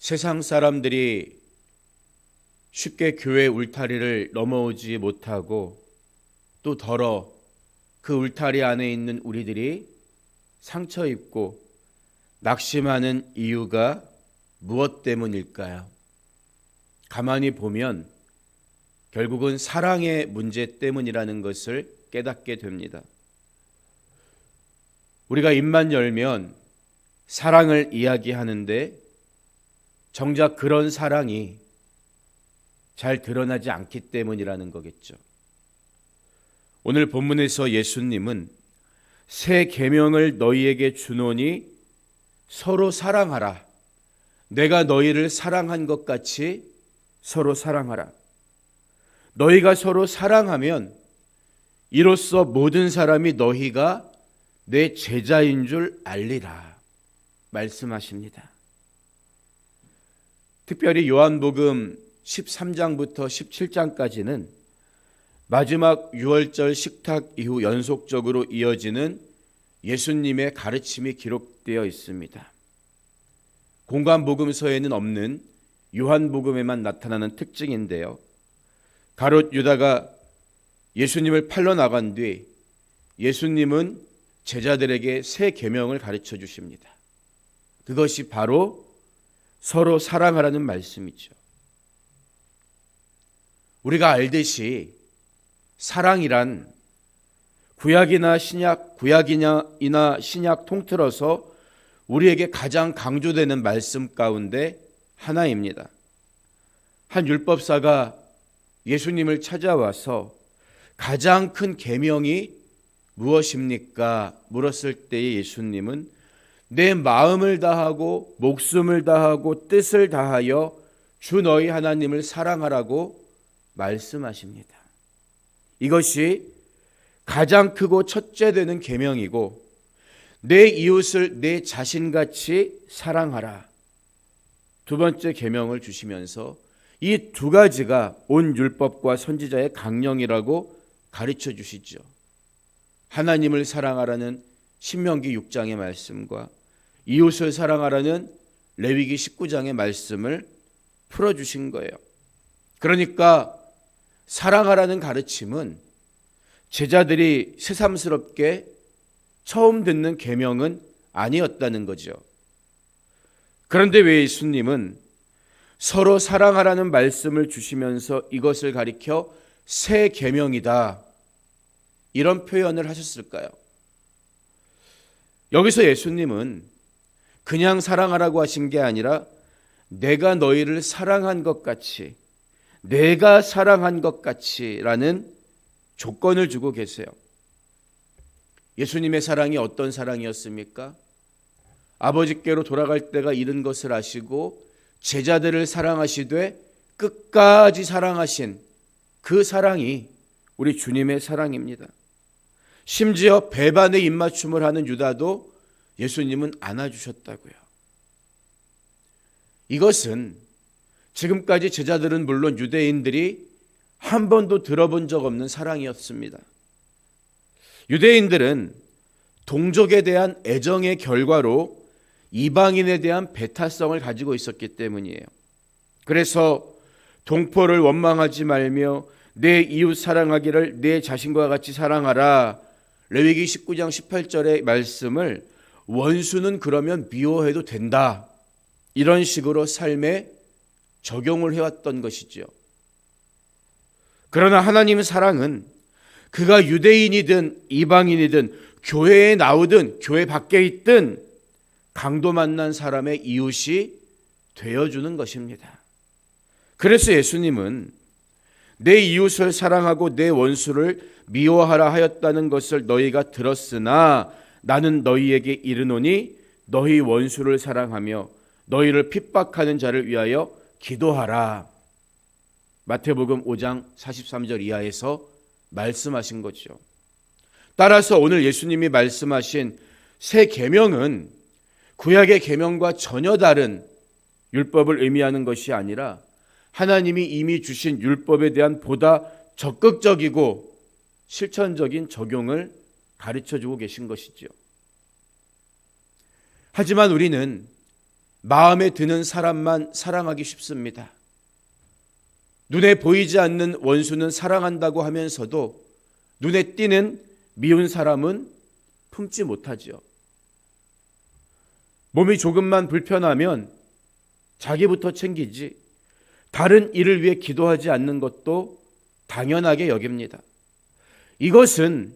세상 사람들이 쉽게 교회 울타리를 넘어오지 못하고 또 덜어 그 울타리 안에 있는 우리들이 상처 입고 낙심하는 이유가 무엇 때문일까요? 가만히 보면 결국은 사랑의 문제 때문이라는 것을 깨닫게 됩니다. 우리가 입만 열면 사랑을 이야기하는데 정작 그런 사랑이 잘 드러나지 않기 때문이라는 거겠죠. 오늘 본문에서 예수님은 새 계명을 너희에게 주노니 서로 사랑하라. 내가 너희를 사랑한 것 같이 서로 사랑하라. 너희가 서로 사랑하면 이로써 모든 사람이 너희가 내 제자인 줄 알리라 말씀하십니다. 특별히 요한복음 13장부터 17장까지는 마지막 유월절 식탁 이후 연속적으로 이어지는 예수님의 가르침이 기록되어 있습니다. 공관복음서에는 없는 요한복음에만 나타나는 특징인데요. 가롯 유다가 예수님을 팔러 나간 뒤 예수님은 제자들에게 새 계명을 가르쳐 주십니다. 그것이 바로 서로 사랑하라는 말씀이죠. 우리가 알듯이 사랑이란 구약이나 신약 통틀어서 우리에게 가장 강조되는 말씀 가운데 하나입니다. 한 율법사가 예수님을 찾아와서 가장 큰 계명이 무엇입니까? 물었을 때에 예수님은 내 마음을 다하고 목숨을 다하고 뜻을 다하여 주 너희 하나님을 사랑하라고 말씀하십니다. 이것이 가장 크고 첫째 되는 계명이고 내 이웃을 내 자신같이 사랑하라. 두 번째 계명을 주시면서 이 두 가지가 온 율법과 선지자의 강령이라고 가르쳐 주시죠. 하나님을 사랑하라는 신명기 6장의 말씀과 이웃을 사랑하라는 레위기 19장의 말씀을 풀어주신 거예요. 그러니까 사랑하라는 가르침은 제자들이 새삼스럽게 처음 듣는 계명은 아니었다는 거죠. 그런데 왜 예수님은 서로 사랑하라는 말씀을 주시면서 이것을 가리켜 새 계명이다 이런 표현을 하셨을까요? 여기서 예수님은 그냥 사랑하라고 하신 게 아니라 내가 너희를 사랑한 것 같이 내가 사랑한 것 같이라는 조건을 주고 계세요. 예수님의 사랑이 어떤 사랑이었습니까? 아버지께로 돌아갈 때가 이른 것을 아시고 제자들을 사랑하시되 끝까지 사랑하신 그 사랑이 우리 주님의 사랑입니다. 심지어 배반의 입맞춤을 하는 유다도 예수님은 안아주셨다고요. 이것은 지금까지 제자들은 물론 유대인들이 한 번도 들어본 적 없는 사랑이었습니다. 유대인들은 동족에 대한 애정의 결과로 이방인에 대한 배타성을 가지고 있었기 때문이에요. 그래서 동포를 원망하지 말며 내 이웃 사랑하기를 내 자신과 같이 사랑하라. 레위기 19장 18절의 말씀을 원수는 그러면 미워해도 된다. 이런 식으로 삶에 적용을 해왔던 것이죠. 그러나 하나님의 사랑은 그가 유대인이든 이방인이든 교회에 나오든 교회 밖에 있든 강도 만난 사람의 이웃이 되어주는 것입니다. 그래서 예수님은 내 이웃을 사랑하고 내 원수를 미워하라 하였다는 것을 너희가 들었으나 나는 너희에게 이르노니 너희 원수를 사랑하며 너희를 핍박하는 자를 위하여 기도하라. 마태복음 5장 43절 이하에서 말씀하신 거죠. 따라서 오늘 예수님이 말씀하신 새 계명은 구약의 계명과 전혀 다른 율법을 의미하는 것이 아니라 하나님이 이미 주신 율법에 대한 보다 적극적이고 실천적인 적용을 가르쳐주고 계신 것이죠. 하지만 우리는 마음에 드는 사람만 사랑하기 쉽습니다. 눈에 보이지 않는 원수는 사랑한다고 하면서도 눈에 띄는 미운 사람은 품지 못하죠. 몸이 조금만 불편하면 자기부터 챙기지 다른 일을 위해 기도하지 않는 것도 당연하게 여깁니다. 이것은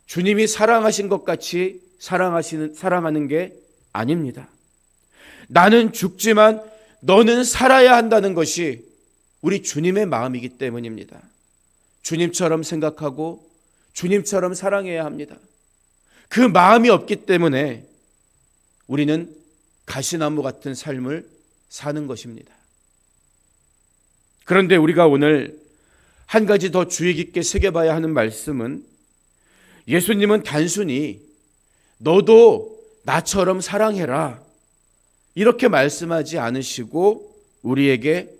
주님이 사랑하신 것 같이 사랑하는 게 아닙니다. 나는 죽지만 너는 살아야 한다는 것이 우리 주님의 마음이기 때문입니다. 주님처럼 생각하고 주님처럼 사랑해야 합니다. 그 마음이 없기 때문에 우리는 가시나무 같은 삶을 사는 것입니다. 그런데 우리가 오늘 한 가지 더 주의 깊게 새겨봐야 하는 말씀은 예수님은 단순히 너도 나처럼 사랑해라 이렇게 말씀하지 않으시고 우리에게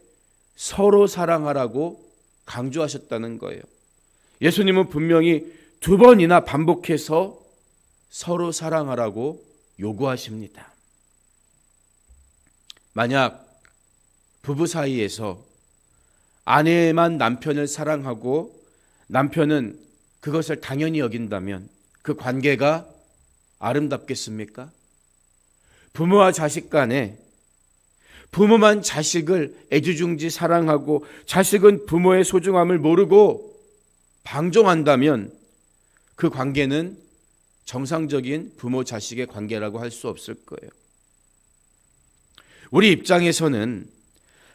서로 사랑하라고 강조하셨다는 거예요. 예수님은 분명히 2번이나 반복해서 서로 사랑하라고 요구하십니다. 만약 부부 사이에서 아내만 남편을 사랑하고 남편은 그것을 당연히 여긴다면 그 관계가 아름답겠습니까? 부모와 자식 간에 부모만 자식을 애지중지 사랑하고 자식은 부모의 소중함을 모르고 방종한다면 그 관계는 정상적인 부모 자식의 관계라고 할 수 없을 거예요. 우리 입장에서는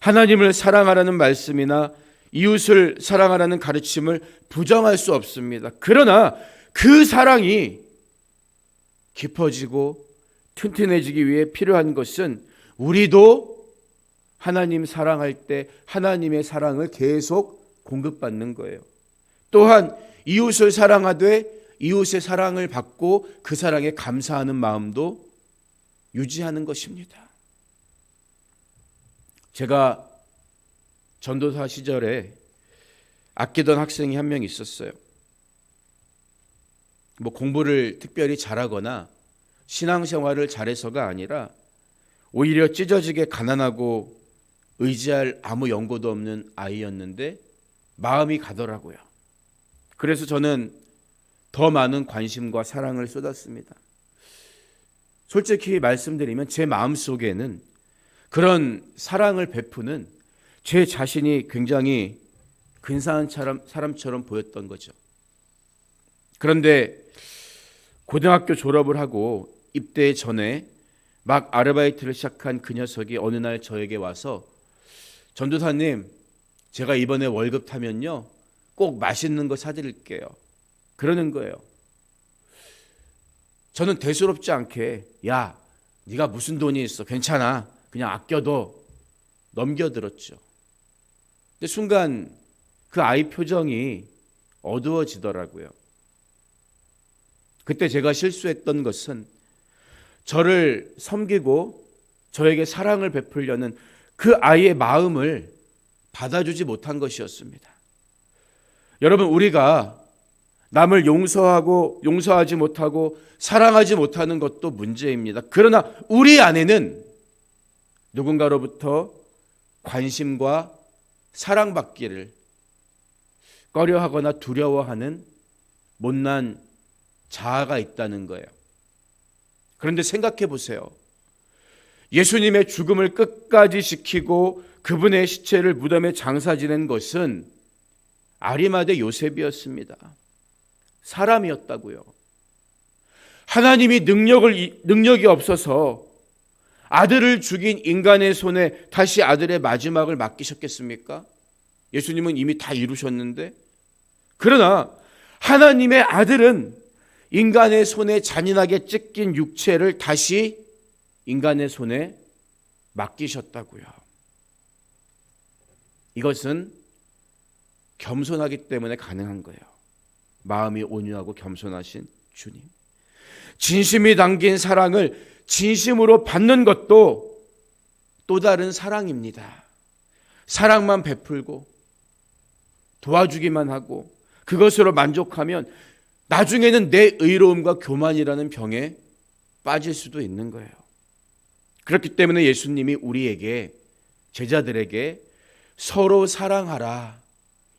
하나님을 사랑하라는 말씀이나 이웃을 사랑하라는 가르침을 부정할 수 없습니다. 그러나 그 사랑이 깊어지고 튼튼해지기 위해 필요한 것은 우리도 하나님 사랑할 때 하나님의 사랑을 계속 공급받는 거예요. 또한 이웃을 사랑하되 이웃의 사랑을 받고 그 사랑에 감사하는 마음도 유지하는 것입니다. 제가 전도사 시절에 아끼던 학생이 한 명 있었어요. 공부를 특별히 잘하거나 신앙생활을 잘해서가 아니라 오히려 찢어지게 가난하고 의지할 아무 연고도 없는 아이였는데 마음이 가더라고요. 그래서 저는 더 많은 관심과 사랑을 쏟았습니다. 솔직히 말씀드리면 제 마음속에는 그런 사랑을 베푸는 제 자신이 굉장히 근사한 사람처럼 보였던 거죠. 그런데 고등학교 졸업을 하고 입대 전에 막 아르바이트를 시작한 그 녀석이 어느 날 저에게 와서 전도사님, 제가 이번에 월급 타면요 꼭 맛있는 거 사드릴게요. 그러는 거예요. 저는 대수롭지 않게 야, 네가 무슨 돈이 있어? 괜찮아. 그냥 아껴둬. 넘겨들었죠. 근데 순간 그 아이 표정이 어두워지더라고요. 그때 제가 실수했던 것은 저를 섬기고 저에게 사랑을 베풀려는 그 아이의 마음을 받아주지 못한 것이었습니다. 여러분, 우리가 남을 용서하지 못하고 사랑하지 못하는 것도 문제입니다. 그러나 우리 안에는 누군가로부터 관심과 사랑받기를 꺼려하거나 두려워하는 못난 자아가 있다는 거예요. 그런데 생각해 보세요. 예수님의 죽음을 끝까지 지키고 그분의 시체를 무덤에 장사 지낸 것은 아리마대 요셉이었습니다. 사람이었다고요. 하나님이 능력이 없어서 아들을 죽인 인간의 손에 다시 아들의 마지막을 맡기셨겠습니까? 예수님은 이미 다 이루셨는데. 그러나 하나님의 아들은 인간의 손에 잔인하게 찢긴 육체를 다시 인간의 손에 맡기셨다고요. 이것은 겸손하기 때문에 가능한 거예요. 마음이 온유하고 겸손하신 주님. 진심이 담긴 사랑을 진심으로 받는 것도 또 다른 사랑입니다. 사랑만 베풀고 도와주기만 하고 그것으로 만족하면 나중에는 내 의로움과 교만이라는 병에 빠질 수도 있는 거예요. 그렇기 때문에 예수님이 우리에게, 제자들에게 서로 사랑하라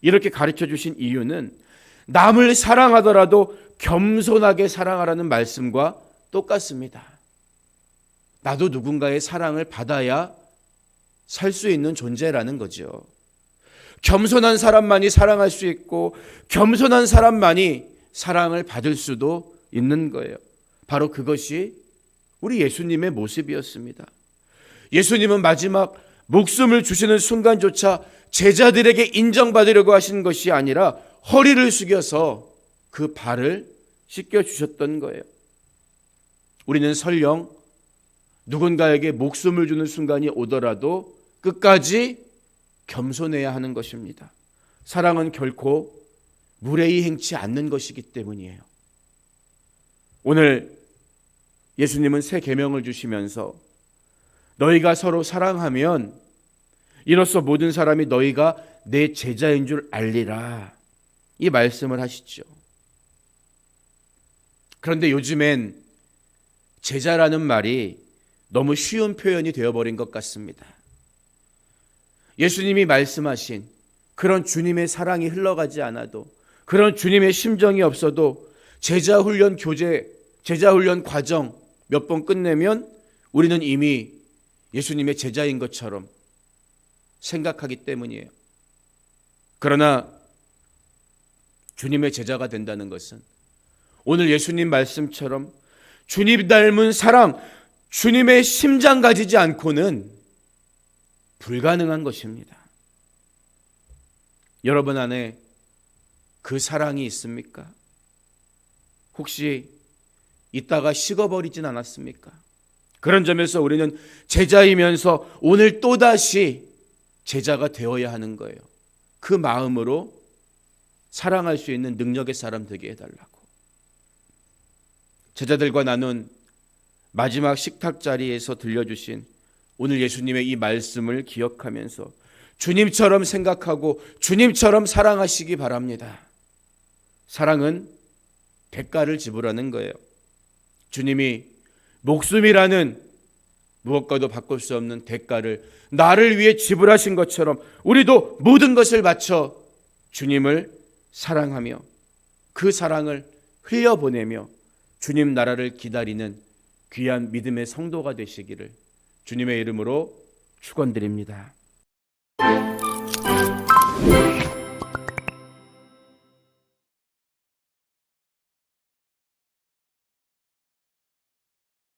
이렇게 가르쳐 주신 이유는 남을 사랑하더라도 겸손하게 사랑하라는 말씀과 똑같습니다. 나도 누군가의 사랑을 받아야 살 수 있는 존재라는 거죠. 겸손한 사람만이 사랑할 수 있고 겸손한 사람만이 사랑을 받을 수도 있는 거예요. 바로 그것이 우리 예수님의 모습이었습니다. 예수님은 마지막 목숨을 주시는 순간조차 제자들에게 인정받으려고 하신 것이 아니라 허리를 숙여서 그 발을 씻겨주셨던 거예요. 우리는 설령 누군가에게 목숨을 주는 순간이 오더라도 끝까지 겸손해야 하는 것입니다. 사랑은 결코 무례히 행치 않는 것이기 때문이에요. 오늘 예수님은 새 계명을 주시면서 너희가 서로 사랑하면 이로써 모든 사람이 너희가 내 제자인 줄 알리라, 이 말씀을 하시죠. 그런데 요즘엔 제자라는 말이 너무 쉬운 표현이 되어버린 것 같습니다. 예수님이 말씀하신 그런 주님의 사랑이 흘러가지 않아도, 그런 주님의 심정이 없어도 제자 훈련 교재, 제자 훈련 과정 몇 번 끝내면 우리는 이미 예수님의 제자인 것처럼 생각하기 때문이에요. 그러나 주님의 제자가 된다는 것은 오늘 예수님 말씀처럼 주님 닮은 사랑, 주님의 심장 가지지 않고는 불가능한 것입니다. 여러분 안에 그 사랑이 있습니까? 혹시 있다가 식어버리진 않았습니까? 그런 점에서 우리는 제자이면서 오늘 또다시 제자가 되어야 하는 거예요. 그 마음으로 사랑할 수 있는 능력의 사람 되게 해달라고. 제자들과 나눈 마지막 식탁 자리에서 들려주신 오늘 예수님의 이 말씀을 기억하면서 주님처럼 생각하고 주님처럼 사랑하시기 바랍니다. 사랑은 대가를 지불하는 거예요. 주님이 목숨이라는 무엇과도 바꿀 수 없는 대가를 나를 위해 지불하신 것처럼 우리도 모든 것을 바쳐 주님을 사랑하며 그 사랑을 흘려보내며 주님 나라를 기다리는 귀한 믿음의 성도가 되시기를 주님의 이름으로 축원드립니다.